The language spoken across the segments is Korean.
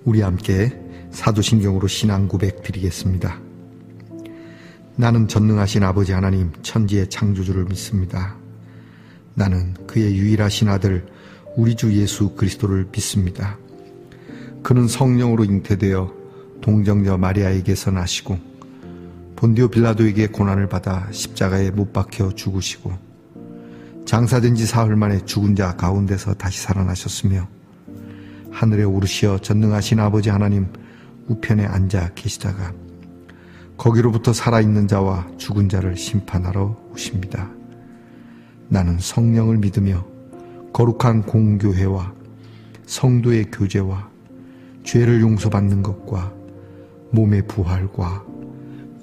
우리 함께 사도신경으로 신앙 고백 드리겠습니다. 나는 전능하신 아버지 하나님 천지의 창조주를 믿습니다. 나는 그의 유일하신 아들 우리 주 예수 그리스도를 믿습니다. 그는 성령으로 잉태되어 동정녀 마리아에게서 나시고 본디오 빌라도에게 고난을 받아 십자가에 못 박혀 죽으시고 장사된 지 사흘 만에 죽은 자 가운데서 다시 살아나셨으며 하늘에 오르시어 전능하신 아버지 하나님 우편에 앉아 계시다가 거기로부터 살아있는 자와 죽은 자를 심판하러 오십니다. 나는 성령을 믿으며 거룩한 공교회와 성도의 교제와 죄를 용서받는 것과 몸의 부활과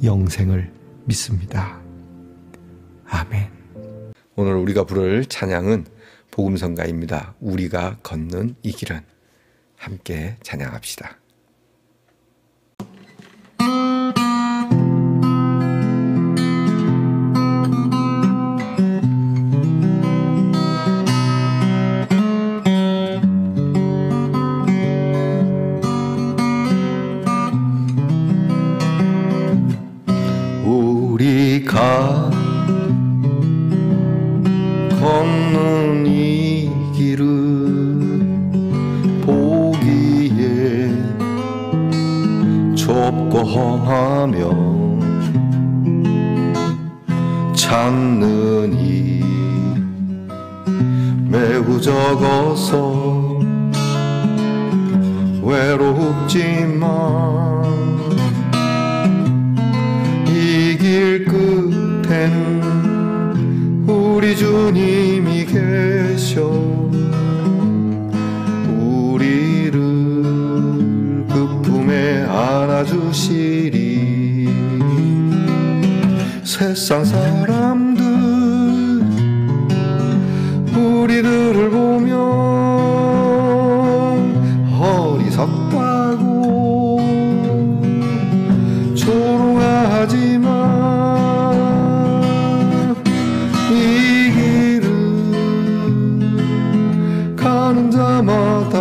영생을 믿습니다. 아멘. 오늘 우리가 부를 찬양은 복음성가입니다. 우리가 걷는 이 길은. 함께 찬양합시다. 우리가 걷는 이 길은 보기에 좁고 험하며 찾는 이 매우 적어서 외롭지만 이 길 끝에는 우리 주님이 계셔 우리를 그 품에 안아주시리. 세상 사람들 우리들을 보며 어리석다고 조롱하지만 이 길을 가는 자마다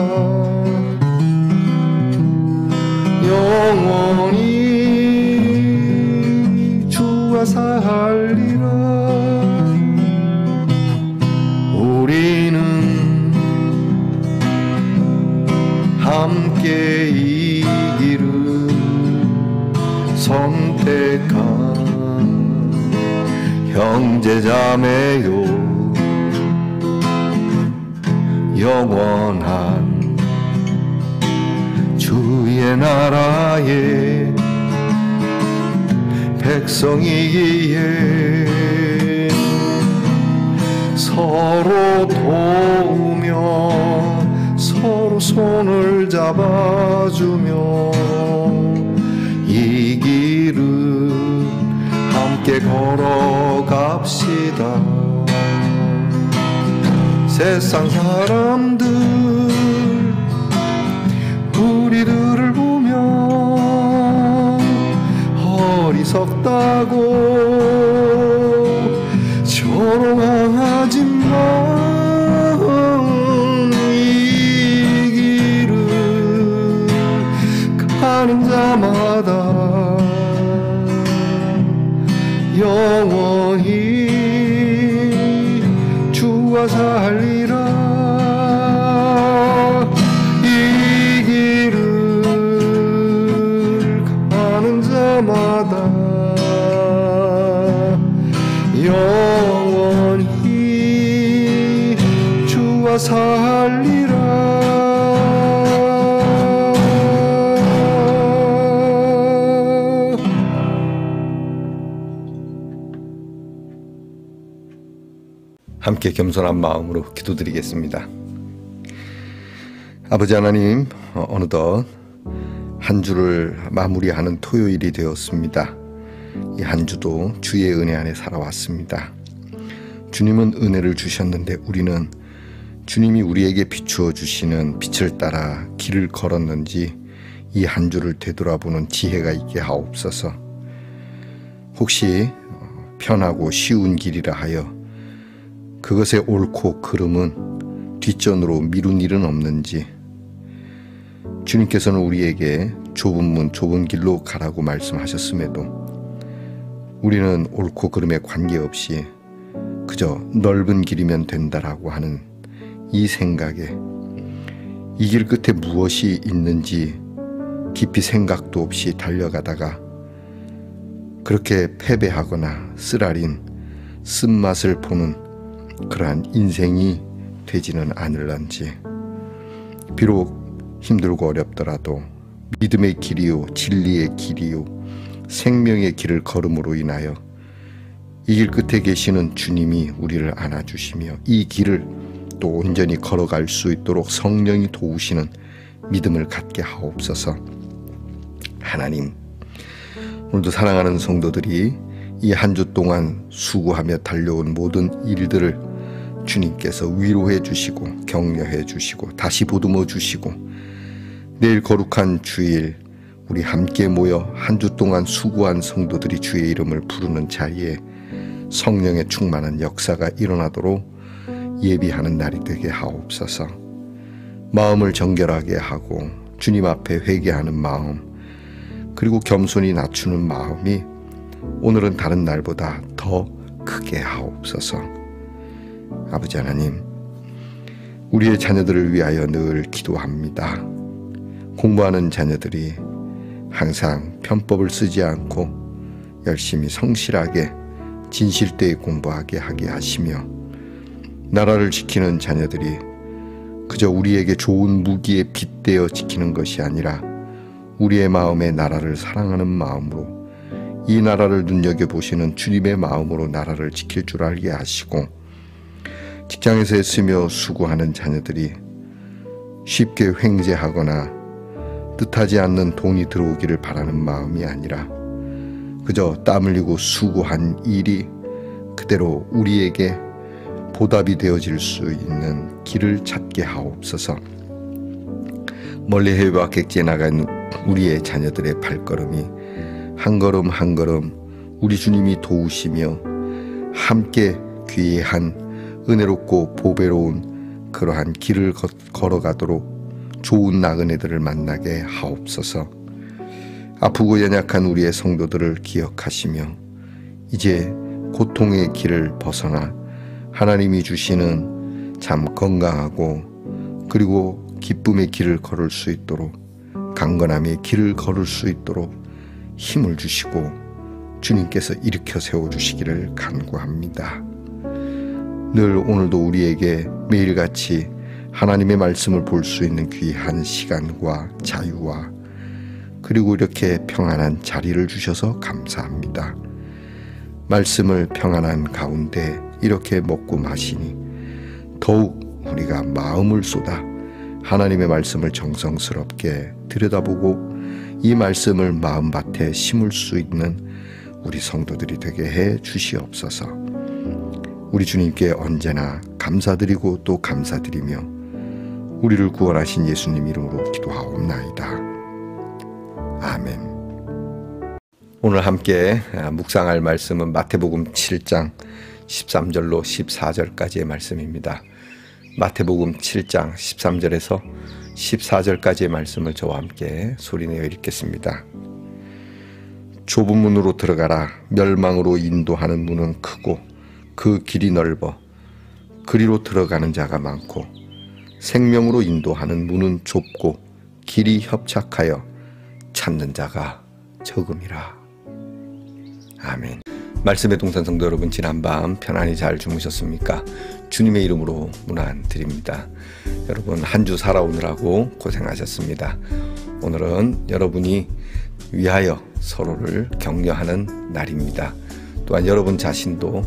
영원히 주와 살리라. 우리는 함께 이 길을 선택한 형제자매요 영원한 주의 나라의 백성이기에 서로 도우며 서로 손을 잡아주며 이 길을 함께 걸어갑시다. 세상 사람들 우리들을 보며 어리석다고 조롱하지만 이 길을 가는 자마다 영원히 주와 살리라. 이 길을 가는 자마다 영원히 주와 살리라. 함께 겸손한 마음으로 기도드리겠습니다. 아버지 하나님, 어느덧 한 주를 마무리하는 토요일이 되었습니다. 이 한 주도 주의 은혜 안에 살아왔습니다. 주님은 은혜를 주셨는데 우리는 주님이 우리에게 비추어 주시는 빛을 따라 길을 걸었는지 이 한 주를 되돌아보는 지혜가 있게 하옵소서. 혹시 편하고 쉬운 길이라 하여 그것의 옳고 그름은 뒷전으로 미룬 일은 없는지, 주님께서는 우리에게 좁은 문, 좁은 길로 가라고 말씀하셨음에도 우리는 옳고 그름에 관계없이 그저 넓은 길이면 된다라고 하는 이 생각에 이 길 끝에 무엇이 있는지 깊이 생각도 없이 달려가다가 그렇게 패배하거나 쓰라린 쓴맛을 보는 그러한 인생이 되지는 않을런지, 비록 힘들고 어렵더라도 믿음의 길이요 진리의 길이요 생명의 길을 걸음으로 인하여 이 길 끝에 계시는 주님이 우리를 안아주시며 이 길을 또 온전히 걸어갈 수 있도록 성령이 도우시는 믿음을 갖게 하옵소서. 하나님, 오늘도 사랑하는 성도들이 이 한 주 동안 수고하며 달려온 모든 일들을 주님께서 위로해 주시고 격려해 주시고 다시 보듬어 주시고 내일 거룩한 주일 우리 함께 모여 한 주 동안 수고한 성도들이 주의 이름을 부르는 자리에 성령의 충만한 역사가 일어나도록 예비하는 날이 되게 하옵소서. 마음을 정결하게 하고 주님 앞에 회개하는 마음, 그리고 겸손히 낮추는 마음이 오늘은 다른 날보다 더 크게 하옵소서. 아버지 하나님, 우리의 자녀들을 위하여 늘 기도합니다. 공부하는 자녀들이 항상 편법을 쓰지 않고 열심히 성실하게 진실되이 공부하게 하게 하시며, 나라를 지키는 자녀들이 그저 우리에게 좋은 무기에 빗대어 지키는 것이 아니라 우리의 마음에 나라를 사랑하는 마음으로, 이 나라를 눈여겨보시는 주님의 마음으로 나라를 지킬 줄 알게 하시고, 직장에서 애쓰며 수고하는 자녀들이 쉽게 횡재하거나 뜻하지 않는 돈이 들어오기를 바라는 마음이 아니라 그저 땀 흘리고 수고한 일이 그대로 우리에게 보답이 되어질 수 있는 길을 찾게 하옵소서. 멀리 해외와 객지에 나간 우리의 자녀들의 발걸음이 한 걸음 한 걸음 우리 주님이 도우시며 함께 귀한 은혜롭고 보배로운 그러한 길을 걸어가도록 좋은 나그네들을 만나게 하옵소서. 아프고 연약한 우리의 성도들을 기억하시며 이제 고통의 길을 벗어나 하나님이 주시는 참 건강하고 그리고 기쁨의 길을 걸을 수 있도록, 강건함의 길을 걸을 수 있도록 힘을 주시고 주님께서 일으켜 세워주시기를 간구합니다. 늘 오늘도 우리에게 매일같이 하나님의 말씀을 볼 수 있는 귀한 시간과 자유와 그리고 이렇게 평안한 자리를 주셔서 감사합니다. 말씀을 평안한 가운데 이렇게 먹고 마시니 더욱 우리가 마음을 쏟아 하나님의 말씀을 정성스럽게 들여다보고 이 말씀을 마음밭에 심을 수 있는 우리 성도들이 되게 해 주시옵소서. 우리 주님께 언제나 감사드리고 또 감사드리며 우리를 구원하신 예수님 이름으로 기도하옵나이다. 아멘. 오늘 함께 묵상할 말씀은 마태복음 7장 13절로 14절까지의 말씀입니다. 마태복음 7장 13절에서 14절까지의 말씀을 저와 함께 소리내어 읽겠습니다. 좁은 문으로 들어가라. 멸망으로 인도하는 문은 크고 그 길이 넓어 그리로 들어가는 자가 많고, 생명으로 인도하는 문은 좁고 길이 협착하여 찾는 자가 적음이라. 아멘. 말씀의 동산 성도 여러분, 지난밤 편안히 잘 주무셨습니까? 주님의 이름으로 문안드립니다. 여러분 한 주 살아오느라고 고생하셨습니다. 오늘은 여러분이 위하여 서로를 격려하는 날입니다. 또한 여러분 자신도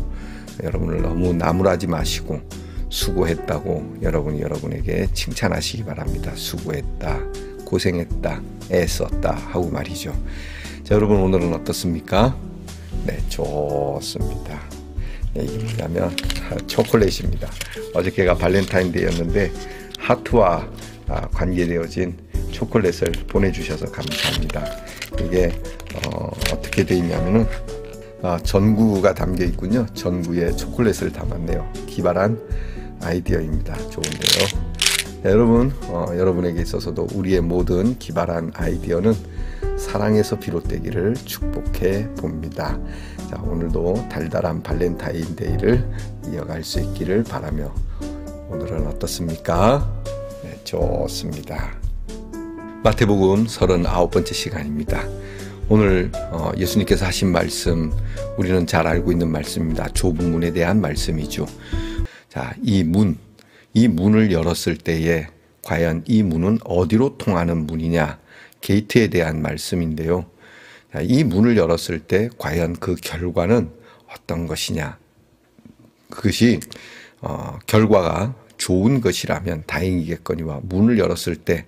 여러분을 너무 나무라지 마시고 수고했다고 여러분이 여러분에게 칭찬하시기 바랍니다. 수고했다, 고생했다, 애썼다 하고 말이죠. 자, 여러분 오늘은 어떻습니까? 네, 좋습니다. 네, 이게 뭐냐면 초콜릿입니다. 어저께가 발렌타인데이였는데 하트와 관계되어진 초콜릿을 보내주셔서 감사합니다. 이게 어떻게 되어 있냐면은 전구가 담겨 있군요. 전구에 초콜릿을 담았네요. 기발한 아이디어입니다. 좋은데요. 여러분, 여러분에게 있어서도 우리의 모든 기발한 아이디어는 사랑에서 비롯되기를 축복해 봅니다. 자, 오늘도 달달한 발렌타인데이를 이어갈 수 있기를 바라며 오늘은 어떻습니까? 네, 좋습니다. 마태복음 39번째 시간입니다. 오늘 예수님께서 하신 말씀, 우리는 잘 알고 있는 말씀입니다. 좁은 문에 대한 말씀이죠. 자, 이 문을 열었을 때에 과연 이 문은 어디로 통하는 문이냐, 게이트에 대한 말씀인데요. 자, 이 문을 열었을 때 과연 그 결과는 어떤 것이냐, 그것이 결과가 좋은 것이라면 다행이겠거니와 문을 열었을 때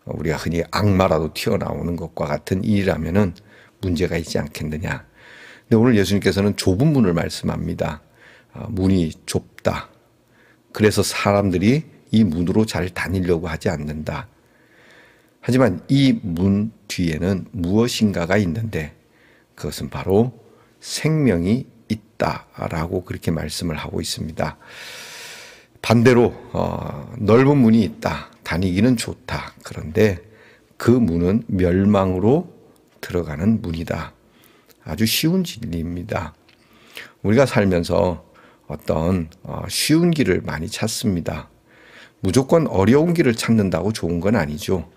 우리가 흔히 악마라도 튀어나오는 것과 같은 일이라면은 문제가 있지 않겠느냐. 근데 오늘 예수님께서는 좁은 문을 말씀합니다. 문이 좁다. 그래서 사람들이 이 문으로 잘 다니려고 하지 않는다. 하지만 이 문 뒤에는 무엇인가가 있는데 그것은 바로 생명이 있다라고 그렇게 말씀을 하고 있습니다. 반대로 넓은 문이 있다. 다니기는 좋다. 그런데 그 문은 멸망으로 들어가는 문이다. 아주 쉬운 진리입니다. 우리가 살면서 어떤 쉬운 길을 많이 찾습니다. 무조건 어려운 길을 찾는다고 좋은 건 아니죠.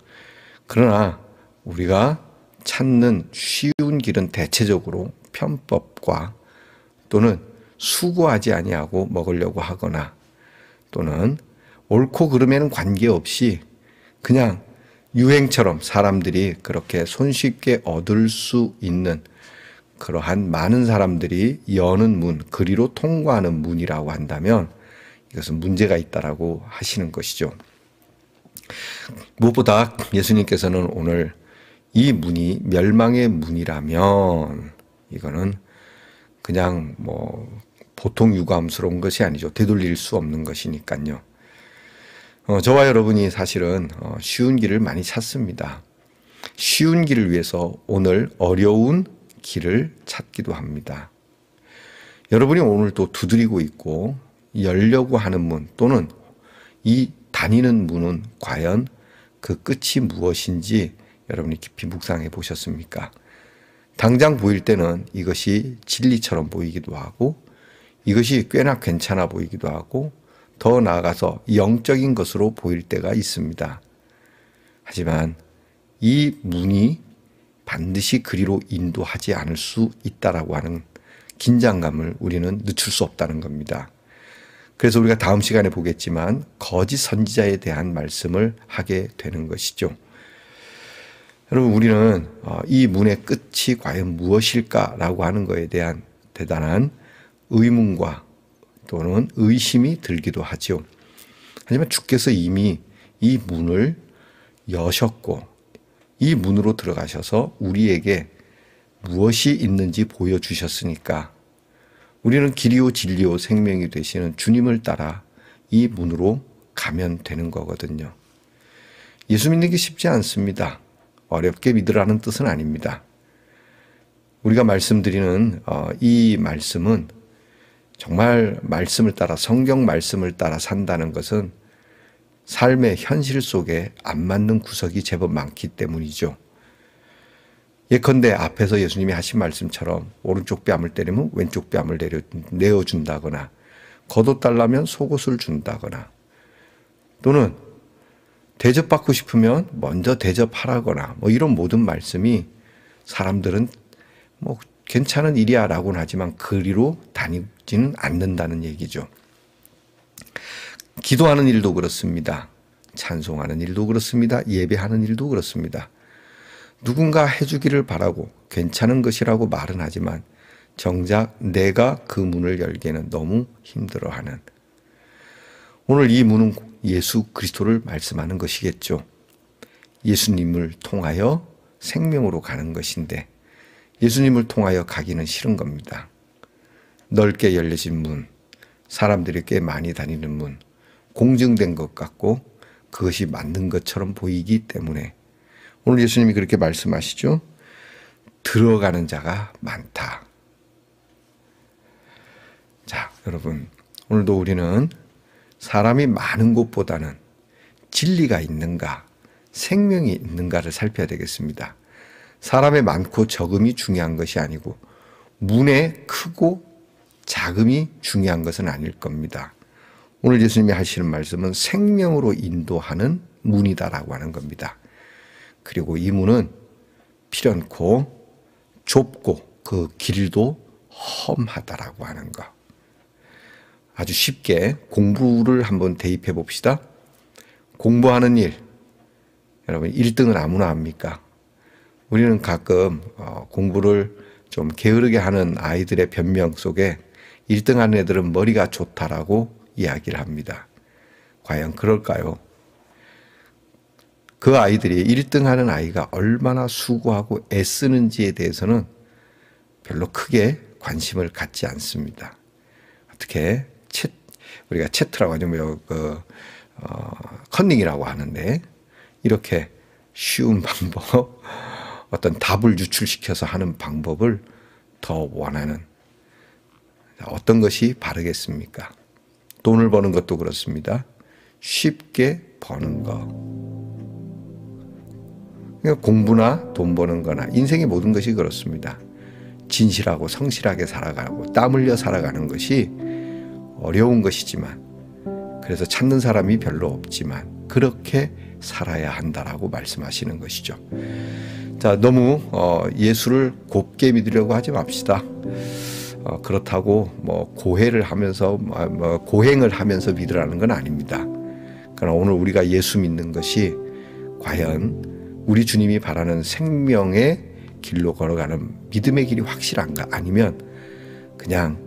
그러나 우리가 찾는 쉬운 길은 대체적으로 편법과 또는 수고하지 아니하고 먹으려고 하거나 또는 옳고 그름에는 관계없이 그냥 유행처럼 사람들이 그렇게 손쉽게 얻을 수 있는 그러한 많은 사람들이 여는 문, 그리로 통과하는 문이라고 한다면 이것은 문제가 있다라고 하시는 것이죠. 무엇보다 예수님께서는 오늘 이 문이 멸망의 문이라면 이거는 그냥 보통 유감스러운 것이 아니죠. 되돌릴 수 없는 것이니까요. 저와 여러분이 사실은 쉬운 길을 많이 찾습니다. 쉬운 길을 위해서 오늘 어려운 길을 찾기도 합니다. 여러분이 오늘 또 두드리고 있고 열려고 하는 문 또는 이 다니는 문은 과연 그 끝이 무엇인지 여러분이 깊이 묵상해 보셨습니까? 당장 보일 때는 이것이 진리처럼 보이기도 하고 이것이 꽤나 괜찮아 보이기도 하고 더 나아가서 영적인 것으로 보일 때가 있습니다. 하지만 이 문이 반드시 그리로 인도하지 않을 수 있다라고 하는 긴장감을 우리는 늦출 수 없다는 겁니다. 그래서 우리가 다음 시간에 보겠지만 거짓 선지자에 대한 말씀을 하게 되는 것이죠. 여러분, 우리는 이 문의 끝이 과연 무엇일까라고 하는 것에 대한 대단한 의문과 또는 의심이 들기도 하죠. 하지만 주께서 이미 이 문을 여셨고 이 문으로 들어가셔서 우리에게 무엇이 있는지 보여주셨으니까 우리는 길이요 진리요 생명이 되시는 주님을 따라 이 문으로 가면 되는 거거든요. 예수 믿는 게 쉽지 않습니다. 어렵게 믿으라는 뜻은 아닙니다. 우리가 말씀드리는 이 말씀은 정말 말씀을 따라 성경 말씀을 따라 산다는 것은 삶의 현실 속에 안 맞는 구석이 제법 많기 때문이죠. 예컨대 앞에서 예수님이 하신 말씀처럼 오른쪽 뺨을 때리면 왼쪽 뺨을 내어준다거나 겉옷 달라면 속옷을 준다거나 또는 대접받고 싶으면 먼저 대접하라거나 이런 모든 말씀이 사람들은 괜찮은 일이야 라고는 하지만 그리로 다니지는 않는다는 얘기죠. 기도하는 일도 그렇습니다. 찬송하는 일도 그렇습니다. 예배하는 일도 그렇습니다. 누군가 해주기를 바라고 괜찮은 것이라고 말은 하지만 정작 내가 그 문을 열기에는 너무 힘들어하는, 오늘 이 문은 예수 그리스도를 말씀하는 것이겠죠. 예수님을 통하여 생명으로 가는 것인데 예수님을 통하여 가기는 싫은 겁니다. 넓게 열려진 문, 사람들이 꽤 많이 다니는 문, 공증된 것 같고 그것이 맞는 것처럼 보이기 때문에 오늘 예수님이 그렇게 말씀하시죠. 들어가는 자가 많다. 자, 여러분, 오늘도 우리는 사람이 많은 곳보다는 진리가 있는가, 생명이 있는가를 살펴야 되겠습니다. 사람의 많고 적음이 중요한 것이 아니고 문의 크고 작음이 중요한 것은 아닐 겁니다. 오늘 예수님이 하시는 말씀은 생명으로 인도하는 문이다라고 하는 겁니다. 그리고 이 문은 필연코 좁고 그 길도 험하다라고 하는 것. 아주 쉽게 공부를 한번 대입해 봅시다. 공부하는 일, 여러분 1등은 아무나 합니까? 우리는 가끔 공부를 좀 게으르게 하는 아이들의 변명 속에 1등 하는 애들은 머리가 좋다라고 이야기를 합니다. 과연 그럴까요? 그 아이들이 1등 하는 아이가 얼마나 수고하고 애쓰는지에 대해서는 별로 크게 관심을 갖지 않습니다. 어떻게 우리가 채트라고 하죠. 컨닝이라고 하는데 이렇게 쉬운 방법, 어떤 답을 유출시켜서 하는 방법을 더 원하는, 어떤 것이 바르겠습니까? 돈을 버는 것도 그렇습니다. 쉽게 버는 것. 그러니까 공부나 돈 버는 거나 인생의 모든 것이 그렇습니다. 진실하고 성실하게 살아가고 땀 흘려 살아가는 것이 어려운 것이지만, 그래서 찾는 사람이 별로 없지만 그렇게 살아야 한다라고 말씀하시는 것이죠. 자, 너무 예수를 곱게 믿으려고 하지 맙시다. 그렇다고 뭐 고해를 하면서 고행을 하면서 믿으라는 건 아닙니다. 그러나 오늘 우리가 예수 믿는 것이 과연 우리 주님이 바라는 생명의 길로 걸어가는 믿음의 길이 확실한가, 아니면 그냥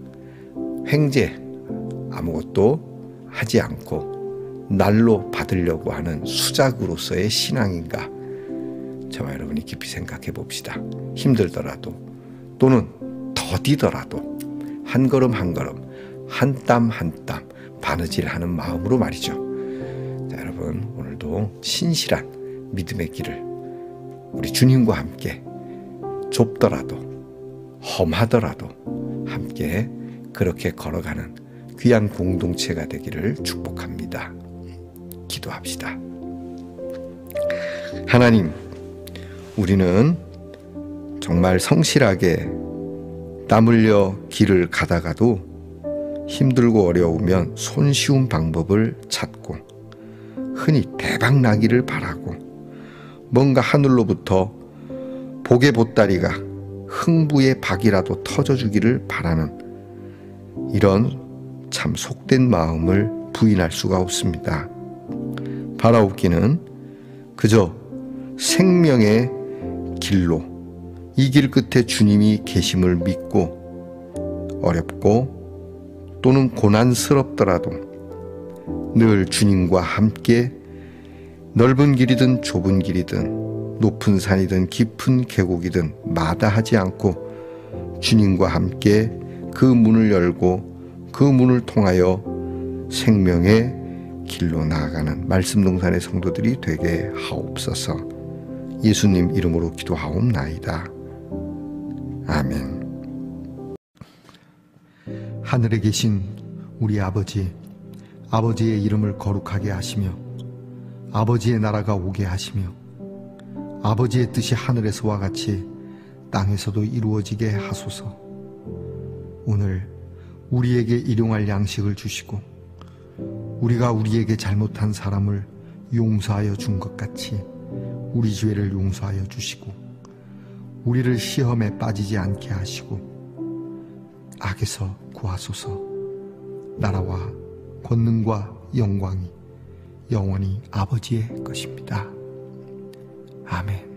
횡재, 아무것도 하지 않고 날로 받으려고 하는 수작으로서의 신앙인가, 저와 여러분이 깊이 생각해 봅시다. 힘들더라도 또는 더디더라도 한 걸음 한 걸음, 한 땀 한 땀 바느질하는 마음으로 말이죠. 자, 여러분 오늘도 신실한 믿음의 길을 우리 주님과 함께 좁더라도 험하더라도 함께 그렇게 걸어가는 귀한 공동체가 되기를 축복합니다. 기도합시다. 하나님, 우리는 정말 성실하게 땀 흘려 길을 가다가도 힘들고 어려우면 손쉬운 방법을 찾고 흔히 대박 나기를 바라고 뭔가 하늘로부터 복의 보따리가 흥부의 박이라도 터져주기를 바라는 이런 참 속된 마음을 부인할 수가 없습니다. 바라옵기는 그저 생명의 길로 이 길 끝에 주님이 계심을 믿고 어렵고 또는 고난스럽더라도 늘 주님과 함께 넓은 길이든 좁은 길이든 높은 산이든 깊은 계곡이든 마다하지 않고 주님과 함께 그 문을 열고 그 문을 통하여 생명의 길로 나아가는 말씀동산의 성도들이 되게 하옵소서. 예수님 이름으로 기도하옵나이다. 아멘. 하늘에 계신 우리 아버지, 아버지의 이름을 거룩하게 하시며 아버지의 나라가 오게 하시며 아버지의 뜻이 하늘에서와 같이 땅에서도 이루어지게 하소서. 오늘 우리에게 일용할 양식을 주시고 우리가 우리에게 잘못한 사람을 용서하여 준 것 같이 우리 죄를 용서하여 주시고 우리를 시험에 빠지지 않게 하시고 악에서 구하소서. 나라와 권능과 영광이 영원히 아버지의 것입니다. 아멘.